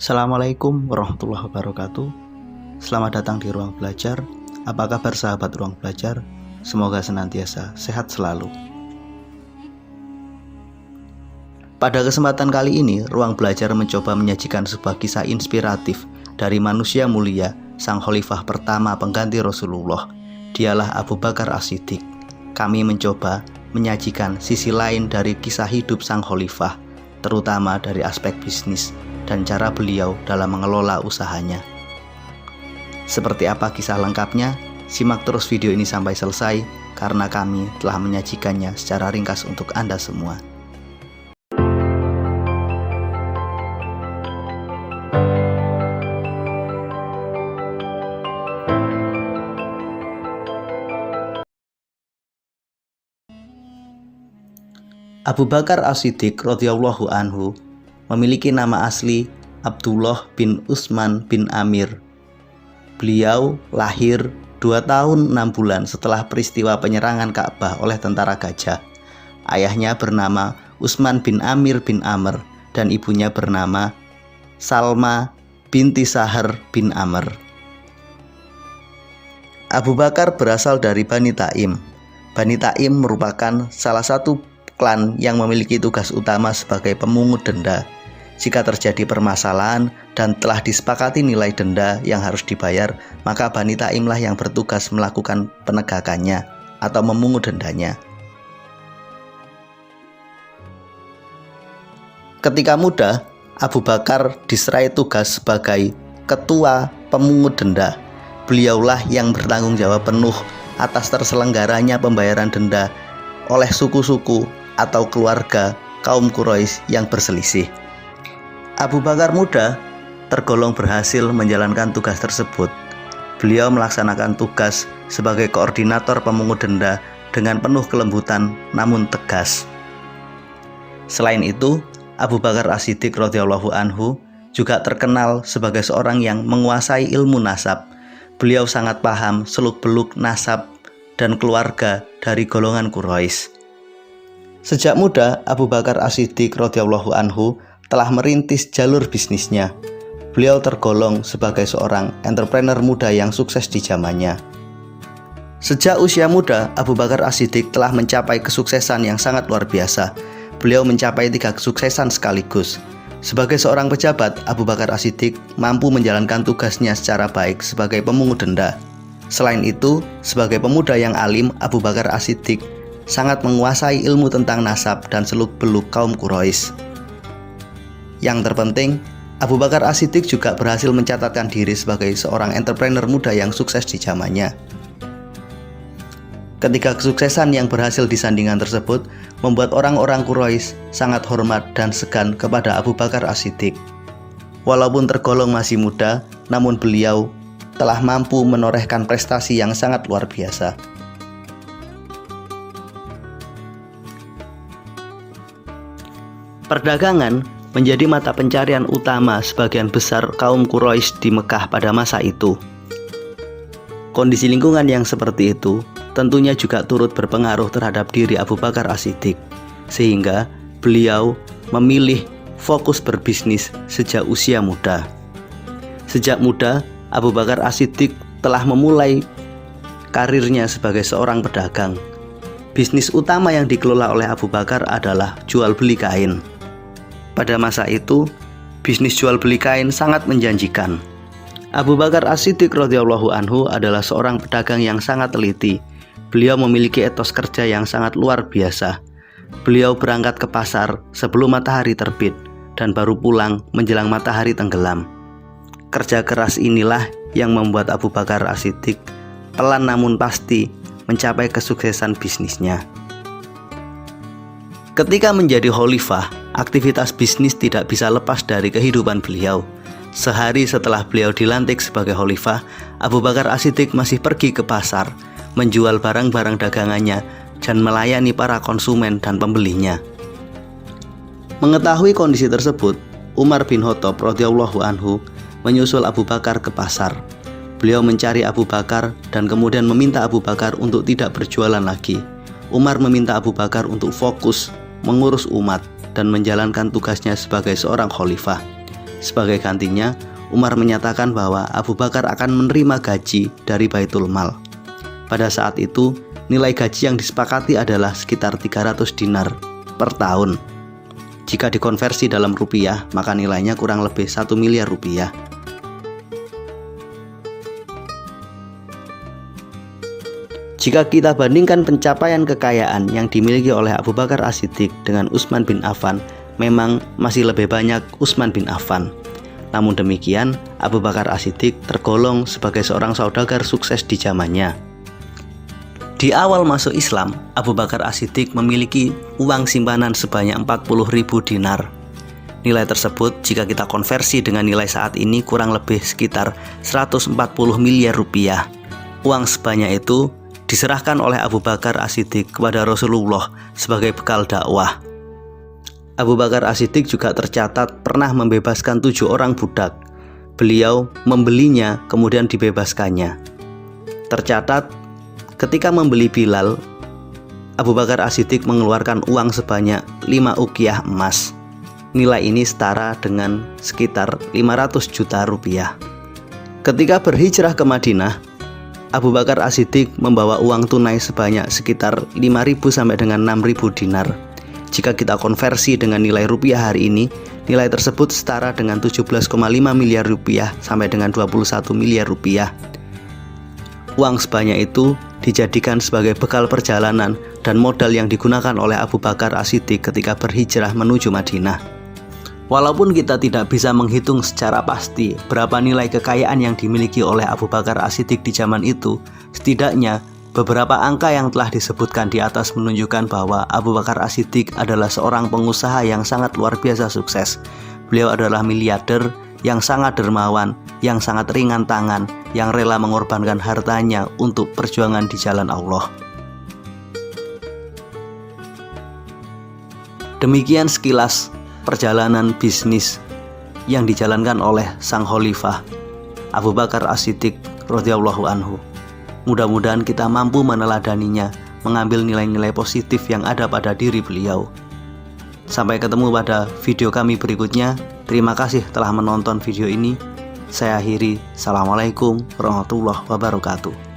Assalamualaikum warahmatullahi wabarakatuh. Selamat datang di Ruang Belajar. Apa kabar sahabat Ruang Belajar? Semoga senantiasa sehat selalu. Pada kesempatan kali ini, Ruang Belajar mencoba menyajikan sebuah kisah inspiratif dari manusia mulia, sang khalifah pertama pengganti Rasulullah. Dialah Abu Bakar As-Siddiq. Kami mencoba menyajikan sisi lain dari kisah hidup sang khalifah, terutama dari aspek bisnis dan cara beliau dalam mengelola usahanya. Seperti apa kisah lengkapnya? Simak terus video ini sampai selesai karena kami telah menyajikannya secara ringkas untuk Anda semua. Abu Bakar As-Siddiq radhiyallahu anhu memiliki nama asli Abdullah bin Utsman bin Amir. Beliau lahir 2 tahun 6 bulan setelah peristiwa penyerangan Ka'bah oleh tentara gajah. Ayahnya bernama Utsman bin Amir bin Amr dan ibunya bernama Salma binti Sahr bin Amr. Abu Bakar berasal dari Bani Taim. Bani Taim merupakan salah satu klan yang memiliki tugas utama sebagai pemungut denda. Jika terjadi permasalahan dan telah disepakati nilai denda yang harus dibayar, maka Bani Taimlah yang bertugas melakukan penegakannya atau memungut dendanya. Ketika muda, Abu Bakar diserai tugas sebagai ketua pemungut denda. Beliaulah yang bertanggung jawab penuh atas terselenggaranya pembayaran denda oleh suku-suku atau keluarga kaum Quraisy yang berselisih. Abu Bakar muda tergolong berhasil menjalankan tugas tersebut. Beliau melaksanakan tugas sebagai koordinator pemungut denda dengan penuh kelembutan namun tegas. Selain itu, Abu Bakar As-Siddiq radhiyallahu anhu juga terkenal sebagai seorang yang menguasai ilmu nasab. Beliau sangat paham seluk-beluk nasab dan keluarga dari golongan Quraisy. Sejak muda, Abu Bakar As-Siddiq radhiyallahu anhu telah merintis jalur bisnisnya. Beliau tergolong sebagai seorang entrepreneur muda yang sukses di zamannya. Sejak usia muda, Abu Bakar As-Siddiq telah mencapai kesuksesan yang sangat luar biasa. Beliau mencapai 3 kesuksesan sekaligus. Sebagai seorang pejabat, Abu Bakar As-Siddiq mampu menjalankan tugasnya secara baik sebagai pemungut denda. Selain itu, sebagai pemuda yang alim, Abu Bakar As-Siddiq sangat menguasai ilmu tentang nasab dan seluk-beluk kaum Quraisy. Yang terpenting, Abu Bakar As-Siddiq juga berhasil mencatatkan diri sebagai seorang entrepreneur muda yang sukses di zamannya. Ketiga kesuksesan yang berhasil disandingkan tersebut membuat orang-orang Quraisy sangat hormat dan segan kepada Abu Bakar As-Siddiq. Walaupun tergolong masih muda, namun beliau telah mampu menorehkan prestasi yang sangat luar biasa. Perdagangan menjadi mata pencarian utama sebagian besar kaum Quraisy di Mekah pada masa itu. Kondisi lingkungan yang seperti itu tentunya juga turut berpengaruh terhadap diri Abu Bakar As-Siddiq, sehingga beliau memilih fokus berbisnis sejak usia muda. Sejak muda, Abu Bakar As-Siddiq telah memulai karirnya sebagai seorang pedagang. Bisnis utama yang dikelola oleh Abu Bakar adalah jual beli kain. Pada masa itu, bisnis jual beli kain sangat menjanjikan. Abu Bakar As-Siddiq radhiyallahu anhu adalah seorang pedagang yang sangat teliti. Beliau memiliki etos kerja yang sangat luar biasa. Beliau berangkat ke pasar sebelum matahari terbit dan baru pulang menjelang matahari tenggelam. Kerja keras inilah yang membuat Abu Bakar As-Siddiq pelan namun pasti mencapai kesuksesan bisnisnya. Ketika menjadi khalifah, aktivitas bisnis tidak bisa lepas dari kehidupan beliau. Sehari setelah beliau dilantik sebagai khalifah, Abu Bakar As-Siddiq masih pergi ke pasar, menjual barang-barang dagangannya dan melayani para konsumen dan pembelinya. Mengetahui kondisi tersebut, Umar bin Khattab radhiyallahu anhu menyusul Abu Bakar ke pasar. Beliau mencari Abu Bakar dan kemudian meminta Abu Bakar untuk tidak berjualan lagi. Umar meminta Abu Bakar untuk fokus mengurus umat dan menjalankan tugasnya sebagai seorang khalifah. Sebagai gantinya, Umar menyatakan bahwa Abu Bakar akan menerima gaji dari Baitul Mal. Pada saat itu, nilai gaji yang disepakati adalah sekitar 300 dinar per tahun. Jika dikonversi dalam rupiah, maka nilainya kurang lebih 1 miliar rupiah. Jika kita bandingkan pencapaian kekayaan yang dimiliki oleh Abu Bakar As-Siddiq dengan Utsman bin Affan, memang masih lebih banyak Utsman bin Affan. Namun demikian, Abu Bakar As-Siddiq tergolong sebagai seorang saudagar sukses di zamannya. Di awal masuk Islam, Abu Bakar As-Siddiq memiliki uang simpanan sebanyak 40.000 dinar. Nilai tersebut jika kita konversi dengan nilai saat ini kurang lebih sekitar 140 miliar rupiah. Uang sebanyak itu diserahkan oleh Abu Bakar As-Siddiq kepada Rasulullah sebagai bekal dakwah. Abu Bakar As-Siddiq juga tercatat pernah membebaskan 7 orang budak. Beliau membelinya kemudian dibebaskannya. Tercatat ketika membeli Bilal, Abu Bakar As-Siddiq mengeluarkan uang sebanyak 5 uqiyah emas. Nilai ini setara dengan sekitar 500 juta rupiah. Ketika berhijrah ke Madinah, Abu Bakar As-Siddiq membawa uang tunai sebanyak sekitar 5.000 sampai dengan 6.000 dinar. Jika kita konversi dengan nilai rupiah hari ini, nilai tersebut setara dengan 17,5 miliar rupiah sampai dengan 21 miliar rupiah. Uang sebanyak itu dijadikan sebagai bekal perjalanan dan modal yang digunakan oleh Abu Bakar As-Siddiq ketika berhijrah menuju Madinah. Walaupun kita tidak bisa menghitung secara pasti berapa nilai kekayaan yang dimiliki oleh Abu Bakar As-Siddiq di zaman itu, setidaknya beberapa angka yang telah disebutkan di atas menunjukkan bahwa Abu Bakar As-Siddiq adalah seorang pengusaha yang sangat luar biasa sukses. Beliau adalah miliarder yang sangat dermawan, yang sangat ringan tangan, yang rela mengorbankan hartanya untuk perjuangan di jalan Allah. Demikian sekilas perjalanan bisnis yang dijalankan oleh sang khalifah Abu Bakar As-Siddiq radhiyallahu anhu. Mudah-mudahan kita mampu meneladaninya, mengambil nilai-nilai positif yang ada pada diri beliau. Sampai ketemu pada video kami berikutnya. Terima kasih telah menonton video ini. Saya akhiri. Assalamualaikum warahmatullahi wabarakatuh.